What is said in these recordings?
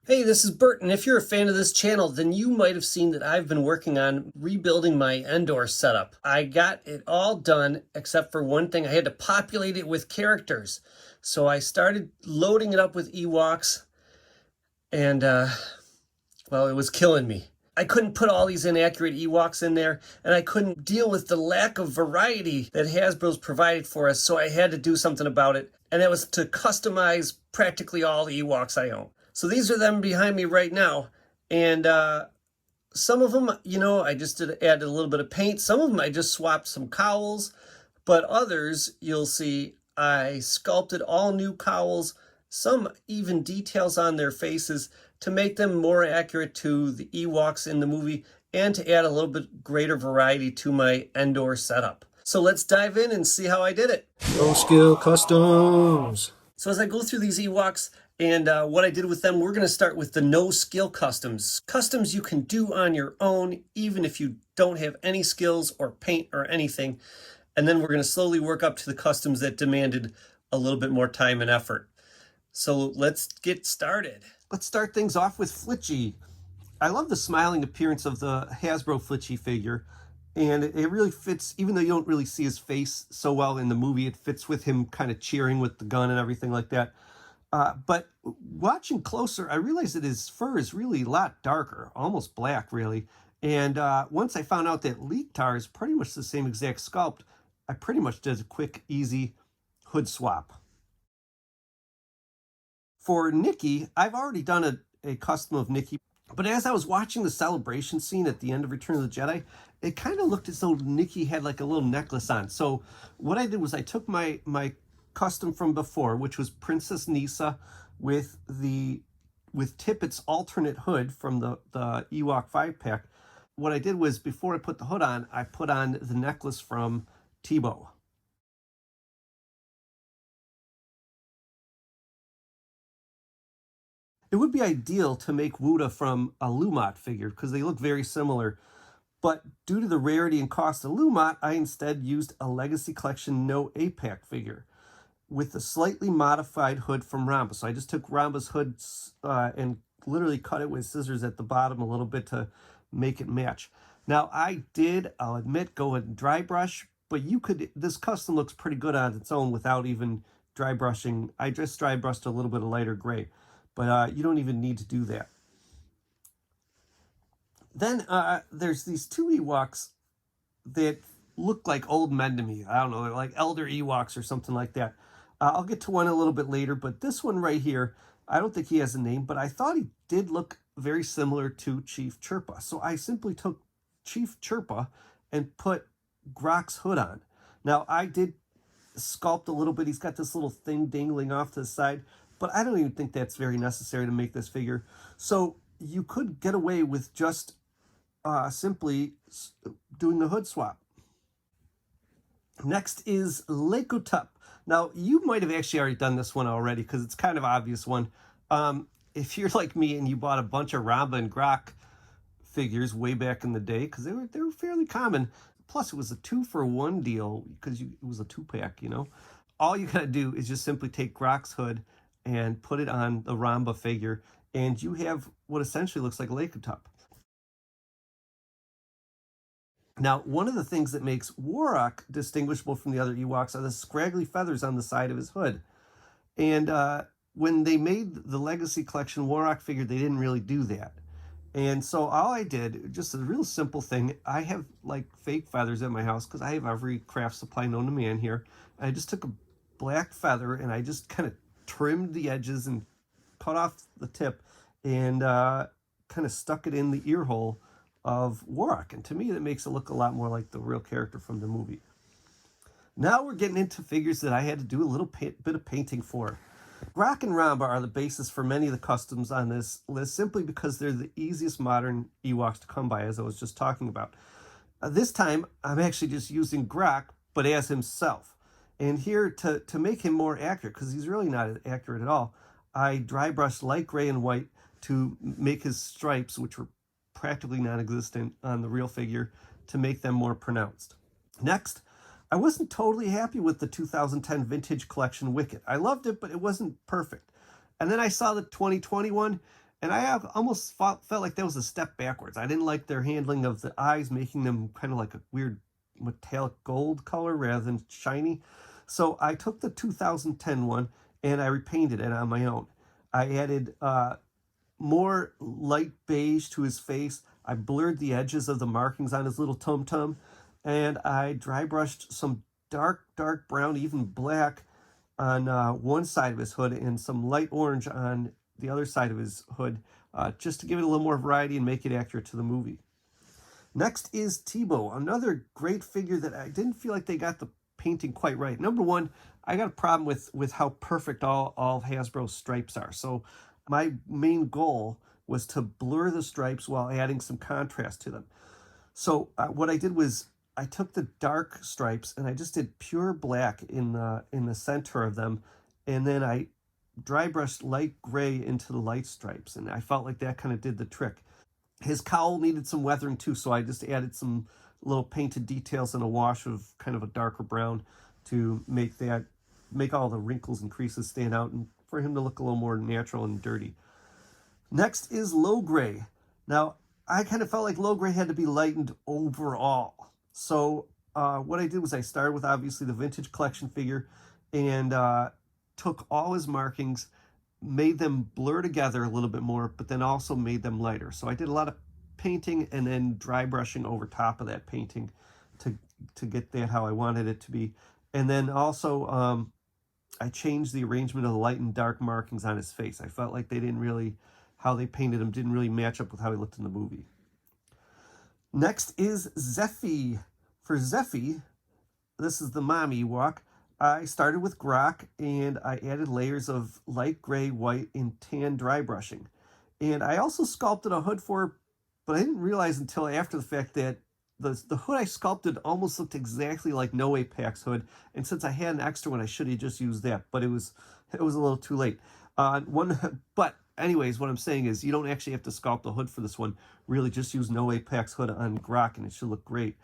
Hey, this is Bert, and if you're a fan of this channel, then you might have seen that I've been working on rebuilding my Endor setup. I got it all done, except for one thing. I had to populate it with characters. So I started loading it up with Ewoks, and, well, it was killing me. I couldn't put all these inaccurate Ewoks in there, and I couldn't deal with the lack of variety that Hasbro's provided for us, so I had to do something about it, and that was to customize practically all the Ewoks I own. So these are them behind me right now, and some of them, I just added a little bit of paint. Some of them I just swapped some cowls, but others, you'll see, I sculpted all new cowls, some even details on their faces to make them more accurate to the Ewoks in the movie and to add a little bit greater variety to my Endor setup. So let's dive in and see how I did it. No skill customs. So as I go through these Ewoks and what I did with them, we're going to start with the no skill customs. Customs you can do on your own, even if you don't have any skills or paint or anything. And then we're going to slowly work up to the customs that demanded a little bit more time and effort. So let's get started. Let's start things off with Flitchy. I love the smiling appearance of the Hasbro Flitchy figure. And it really fits, even though you don't really see his face so well in the movie, it fits with him kind of cheering with the gun and everything like that. But watching closer, I realized that his fur is really a lot darker, almost black, really. And once I found out that Leektar is pretty much the same exact sculpt, I pretty much did a quick, easy hood swap. For Nikki, I've already done a custom of Nikki, but as I was watching the celebration scene at the end of Return of the Jedi, it kind of looked as though Nikki had like a little necklace on. So what I did was I took my custom from before, which was Princess Nisa with Tippett's alternate hood from the Ewok 5-pack. What I did was, before I put the hood on, I put on the necklace from Tebow. It would be ideal to make Wuda from a Lumat figure because they look very similar. But due to the rarity and cost of Lumat, I instead used a Legacy Collection No APAC figure with a slightly modified hood from Ramba. So I just took Ramba's hood and literally cut it with scissors at the bottom a little bit to make it match. Now I did, I'll admit, go and dry brush, but this custom looks pretty good on its own without even dry brushing. I just dry brushed a little bit of lighter gray. But you don't even need to do that. Then there's these two Ewoks that look like old men to me. I don't know, they're like elder Ewoks or something like that. I'll get to one a little bit later, but this one right here, I don't think he has a name, but I thought he did look very similar to Chief Chirpa. So I simply took Chief Chirpa and put Grok's hood on. Now I did sculpt a little bit. He's got this little thing dangling off to the side, but I don't even think that's very necessary to make this figure. So you could get away with just simply doing the hood swap. Next is Lekotup. Now, you might have actually already done this one already because it's kind of an obvious one. If you're like me and you bought a bunch of Ramba and Grok figures way back in the day, because they were fairly common. Plus, it was a 2-for-1 deal because it was a 2-pack, All you got to do is just simply take Grok's hood and put it on the Ramba figure, and you have what essentially looks like a Lekotup. Now, one of the things that makes Warrock distinguishable from the other Ewoks are the scraggly feathers on the side of his hood. And when they made the Legacy Collection Warrock figure, they didn't really do that. And so all I did, just a real simple thing, I have like fake feathers at my house because I have every craft supply known to man here. I just took a black feather and I just kind of trimmed the edges and cut off the tip and kind of stuck it in the ear hole of Warrock. And to me, that makes it look a lot more like the real character from the movie. Now we're getting into figures that I had to do a little bit of painting for. Grok and Ramba are the basis for many of the customs on this list simply because they're the easiest modern Ewoks to come by, as I was just talking about. This time, I'm actually just using Grok, but as himself. And here, to make him more accurate, because he's really not accurate at all, I dry brushed light gray and white to make his stripes, which were practically non-existent on the real figure, to make them more pronounced. Next, I wasn't totally happy with the 2010 Vintage Collection Wicket. I loved it, but it wasn't perfect. And then I saw the 2021, And I almost felt like that was a step backwards. I didn't like their handling of the eyes, making them kind of like a weird metallic gold color rather than shiny. So I took the 2010 one and I repainted it on my own. I added more light beige to his face. I blurred the edges of the markings on his little tum-tum, and I dry brushed some dark brown, even black on one side of his hood and some light orange on the other side of his hood, just to give it a little more variety and make it accurate to the movie. Next is Tebow, another great figure that I didn't feel like they got the painting quite right. Number one, I got a problem with how perfect all of Hasbro's stripes are. So my main goal was to blur the stripes while adding some contrast to them. So what I did was I took the dark stripes and I just did pure black in the center of them, and then I dry brushed light gray into the light stripes, and I felt like that kind of did the trick. His cowl needed some weathering too, so I just added some little painted details and a wash of kind of a darker brown to make all the wrinkles and creases stand out and for him to look a little more natural and dirty. Next is low gray. Now, I kind of felt like low gray had to be lightened overall. So what I did was I started with obviously the vintage collection figure and took all his markings, made them blur together a little bit more, but then also made them lighter. So I did a lot of painting and then dry brushing over top of that painting to get that how I wanted it to be. And then also I changed the arrangement of the light and dark markings on his face. I felt like they didn't really, how they painted him didn't really match up with how he looked in the movie. Next is Zeffy. For Zeffy, this is the mom Ewok. I started with Grok and I added layers of light gray, white, and tan dry brushing. And I also sculpted a hood for her, but I didn't realize until after the fact that the hood I sculpted almost looked exactly like No Apex hood. And since I had an extra one, I should have just used that, but it was a little too late. But anyways, what I'm saying is you don't actually have to sculpt the hood for this one. Really just use No Apex hood on Grok and it should look great.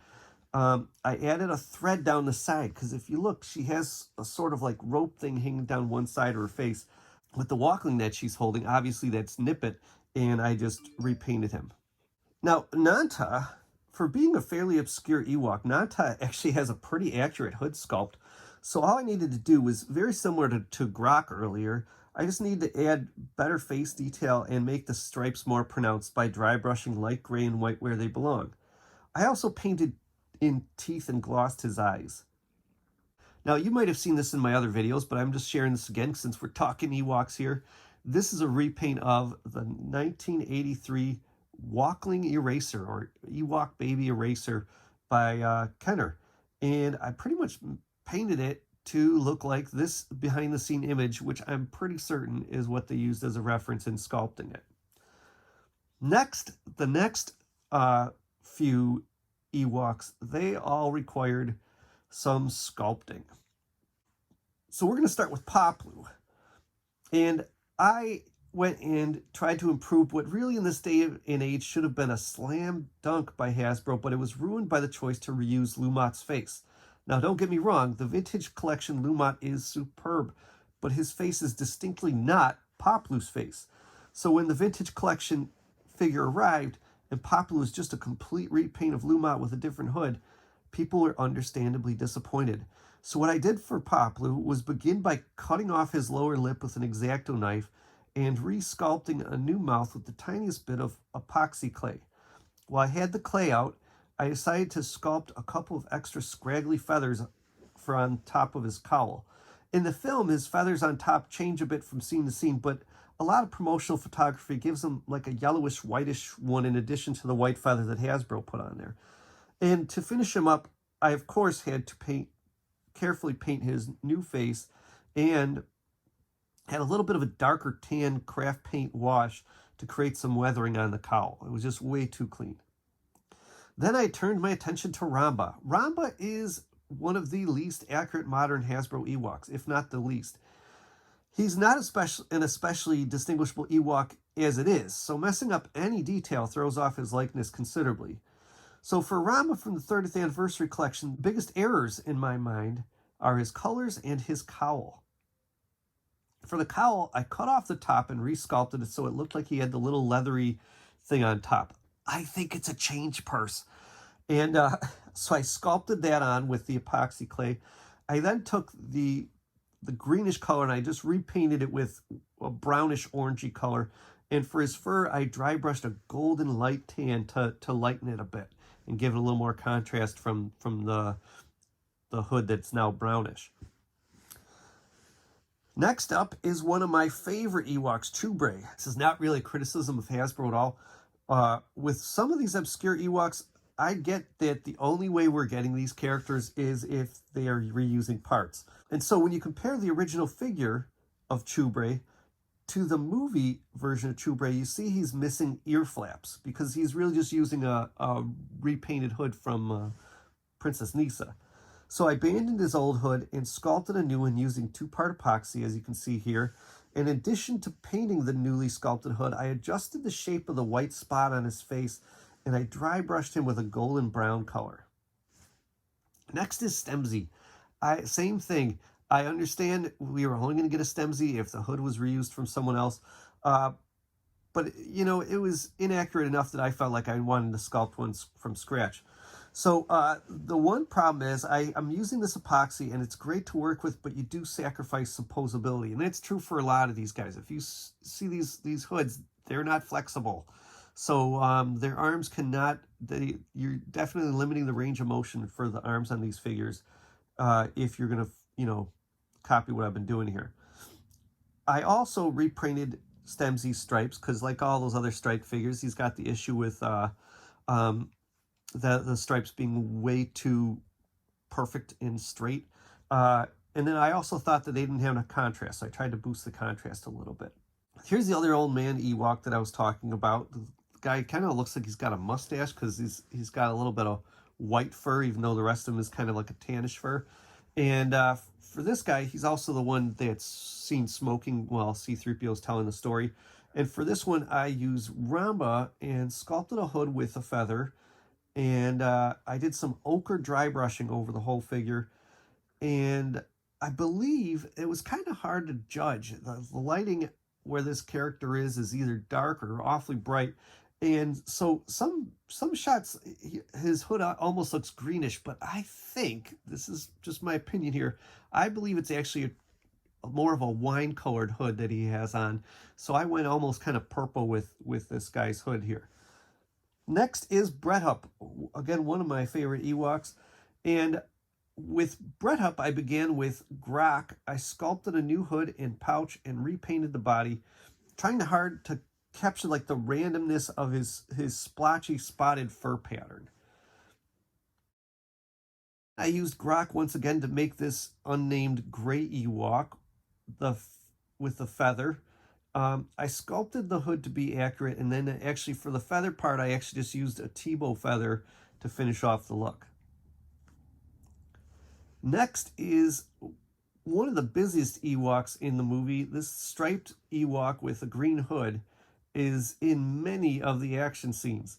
I added a thread down the side because if you look, she has a sort of like rope thing hanging down one side of her face. With the walkling that she's holding, obviously that's Nippet, and I just repainted him. Now, Nanta, for being a fairly obscure Ewok, Nanta actually has a pretty accurate hood sculpt. So all I needed to do was very similar to Grok earlier. I just need to add better face detail and make the stripes more pronounced by dry brushing light gray and white where they belong. I also painted in teeth and glossed his eyes. Now, you might have seen this in my other videos, but I'm just sharing this again since we're talking Ewoks here. This is a repaint of the 1983 Walkling Eraser, or Ewok Baby Eraser by Kenner. And I pretty much painted it to look like this behind-the-scene image, which I'm pretty certain is what they used as a reference in sculpting it. The next few Ewoks, they all required some sculpting. So we're going to start with Poplu. And I went and tried to improve what really in this day and age should have been a slam dunk by Hasbro, but it was ruined by the choice to reuse Lumot's face. Now, don't get me wrong, the vintage collection Lumot is superb, but his face is distinctly not Poplu's face. So when the vintage collection figure arrived, and Poplu is just a complete repaint of Lumot with a different hood, people were understandably disappointed. So what I did for Poplu was begin by cutting off his lower lip with an X-Acto knife and re-sculpting a new mouth with the tiniest bit of epoxy clay. While I had the clay out, I decided to sculpt a couple of extra scraggly feathers for on top of his cowl. In the film, his feathers on top change a bit from scene to scene, but a lot of promotional photography gives him like a yellowish, whitish one in addition to the white feather that Hasbro put on there. And to finish him up, I of course had to carefully paint his new face and had a little bit of a darker tan craft paint wash to create some weathering on the cowl. It was just way too clean. Then I turned my attention to Ramba. Ramba is one of the least accurate modern Hasbro Ewoks, if not the least. He's not an especially distinguishable Ewok as it is, so messing up any detail throws off his likeness considerably. So for Ramba from the 30th Anniversary Collection, the biggest errors in my mind are his colors and his cowl. For the cowl, I cut off the top and resculpted it so it looked like he had the little leathery thing on top. I think it's a change purse. And so I sculpted that on with the epoxy clay. I then took the greenish color and I just repainted it with a brownish orangey color. And for his fur, I dry brushed a golden light tan to lighten it a bit and give it a little more contrast from the hood that's now brownish. Next up is one of my favorite Ewoks, Chubray. This is not really a criticism of Hasbro at all. With some of these obscure Ewoks, I get that the only way we're getting these characters is if they are reusing parts. And so when you compare the original figure of Chubray to the movie version of Chubray, you see he's missing ear flaps because he's really just using a repainted hood from Princess Nisa. So I abandoned his old hood and sculpted a new one using 2-part epoxy, as you can see here. In addition to painting the newly sculpted hood, I adjusted the shape of the white spot on his face and I dry brushed him with a golden brown color. Next is Stemsy. Same thing. I understand we were only going to get a Stemsy if the hood was reused from someone else. But, you know, it was inaccurate enough that I felt like I wanted to sculpt one from scratch. So the one problem is I'm using this epoxy and it's great to work with, but you do sacrifice some posability. And that's true for a lot of these guys. If you see these hoods, they're not flexible. So their arms cannot, you're definitely limiting the range of motion for the arms on these figures if you're going to, you know, copy what I've been doing here. I also reprinted Stemsy's stripes because like all those other strike figures, he's got the issue with the stripes being way too perfect and straight. And then I also thought that they didn't have enough contrast, so I tried to boost the contrast a little bit. Here's the other old man Ewok that I was talking about. The guy kind of looks like he's got a mustache because he's got a little bit of white fur, even though the rest of him is kind of like a tannish fur. And for this guy, he's also the one that's seen smoking while C-3PO is telling the story. And for this one, I used Ramba and sculpted a hood with a feather. And I did some ochre dry brushing over the whole figure. And I believe it was kind of hard to judge. The lighting where this character is either dark or awfully bright. And so some shots, his hood almost looks greenish, but I think, this is just my opinion here, I believe it's actually more of a wine-colored hood that he has on. So I went almost kind of purple with this guy's hood here. Next is Brett Hupp, again, one of my favorite Ewoks. And with Brett Hupp, I began with Grok. I sculpted a new hood and pouch and repainted the body, trying hard to capture like the randomness of his splotchy spotted fur pattern. I used Grok once again to make this unnamed gray Ewok with the feather. I sculpted the hood to be accurate, and then actually for the feather part, I actually just used a Tebow feather to finish off the look. Next is one of the busiest Ewoks in the movie. This striped Ewok with a green hood is in many of the action scenes.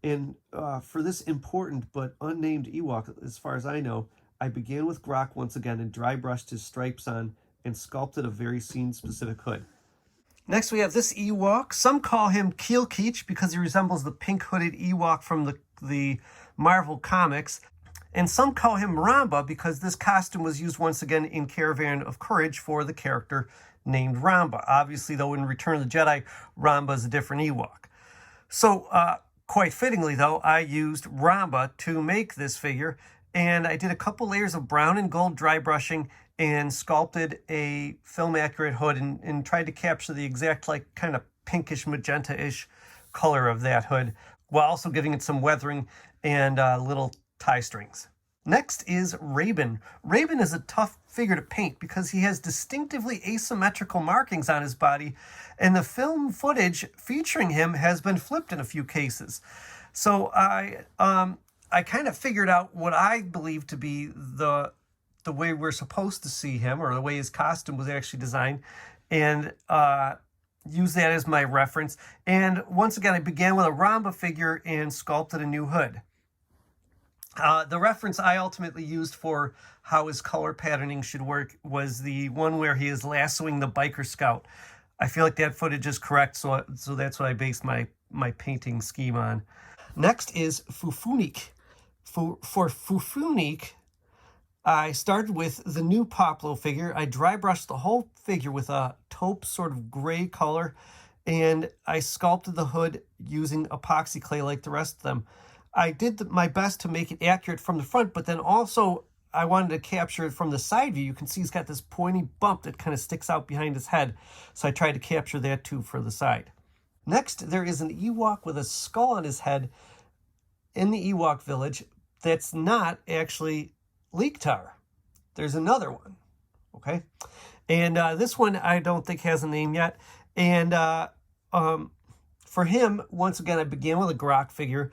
And for this important but unnamed Ewok, as far as I know, I began with Grok once again and dry brushed his stripes on and sculpted a very scene-specific hood. Next, we have this Ewok. Some call him Keelkeech because he resembles the pink-hooded Ewok from the Marvel comics. And some call him Ramba because this costume was used once again in Caravan of Courage for the character named Ramba. Obviously, though, in Return of the Jedi, Ramba is a different Ewok. So, quite fittingly, though, I used Ramba to make this figure. And I did a couple layers of brown and gold dry brushing and sculpted a film-accurate hood and tried to capture the exact, like, kind of pinkish, magenta-ish color of that hood, while also giving it some weathering and little tie strings. Next is Raven. Raven is a tough figure to paint because he has distinctively asymmetrical markings on his body, and the film footage featuring him has been flipped in a few cases. So I kind of figured out what I believe to be the way we're supposed to see him, or the way his costume was actually designed, and use that as my reference. And once again, I began with a Ramba figure and sculpted a new hood. The reference I ultimately used for how his color patterning should work was the one where he is lassoing the biker scout. I feel like that footage is correct, so that's what I based my painting scheme on. Next is Fufunik. For Fufunik, I started with the new Poplo figure. I dry brushed the whole figure with a taupe sort of gray color, and I sculpted the hood using epoxy clay like the rest of them. I did my best to make it accurate from the front, but then also I wanted to capture it from the side view. You can see he's got this pointy bump that kind of sticks out behind his head, so I tried to capture that too for the side. Next, there is an Ewok with a skull on his head in the Ewok village that's not actually Leektar. There's another one, okay? And this one I don't think has a name yet. And for him, once again, I began with a Grok figure,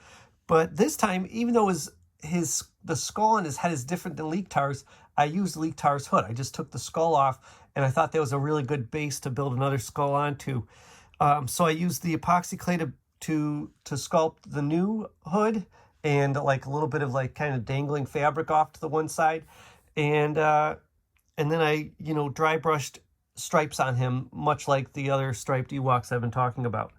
but this time, even though the skull on his head is different than Leektar's, I used Leektar's hood. I just took the skull off, and I thought that was a really good base to build another skull onto. So I used the epoxy clay to sculpt the new hood, and like a little bit of like kind of dangling fabric off to the one side, and then I dry brushed stripes on him, much like the other striped Ewoks I've been talking about.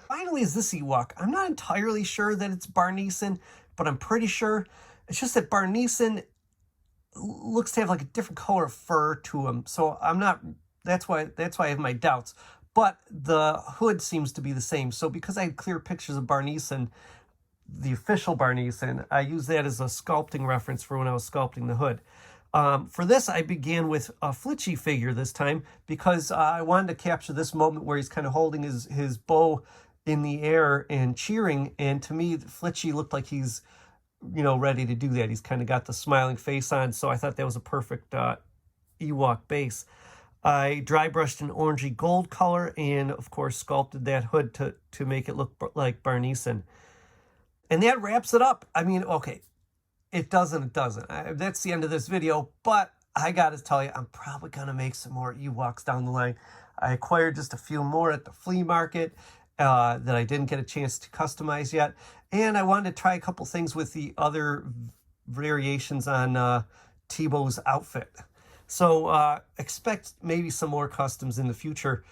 Finally is this Ewok. I'm not entirely sure that it's Barneson, but I'm pretty sure. It's just that Barneson looks to have like a different color of fur to him, so I'm not. That's why I have my doubts. But the hood seems to be the same. So because I had clear pictures of Barneson, the official Barneson, I use that as a sculpting reference for when I was sculpting the hood. For this, I began with a Flitchy figure this time because I wanted to capture this moment where he's kind of holding his bow in the air and cheering. And to me, Flitchy looked like he's, ready to do that. He's kind of got the smiling face on. So I thought that was a perfect Ewok base. I dry brushed an orangey gold color and, of course, sculpted that hood to make it look like Barneson. And that wraps it up. I mean, okay, it doesn't. That's the end of this video, but I got to tell you, I'm probably going to make some more Ewoks down the line. I acquired just a few more at the flea market that I didn't get a chance to customize yet. And I wanted to try a couple things with the other variations on Tebow's outfit. So expect maybe some more customs in the future.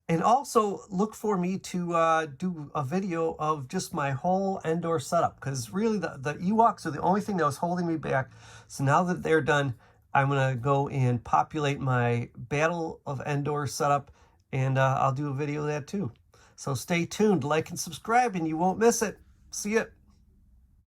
And also look for me to do a video of just my whole Endor setup, because really the Ewoks are the only thing that was holding me back. So now that they're done, I'm going to go and populate my Battle of Endor setup, and I'll do a video of that too. So stay tuned, like and subscribe, and you won't miss it. See ya.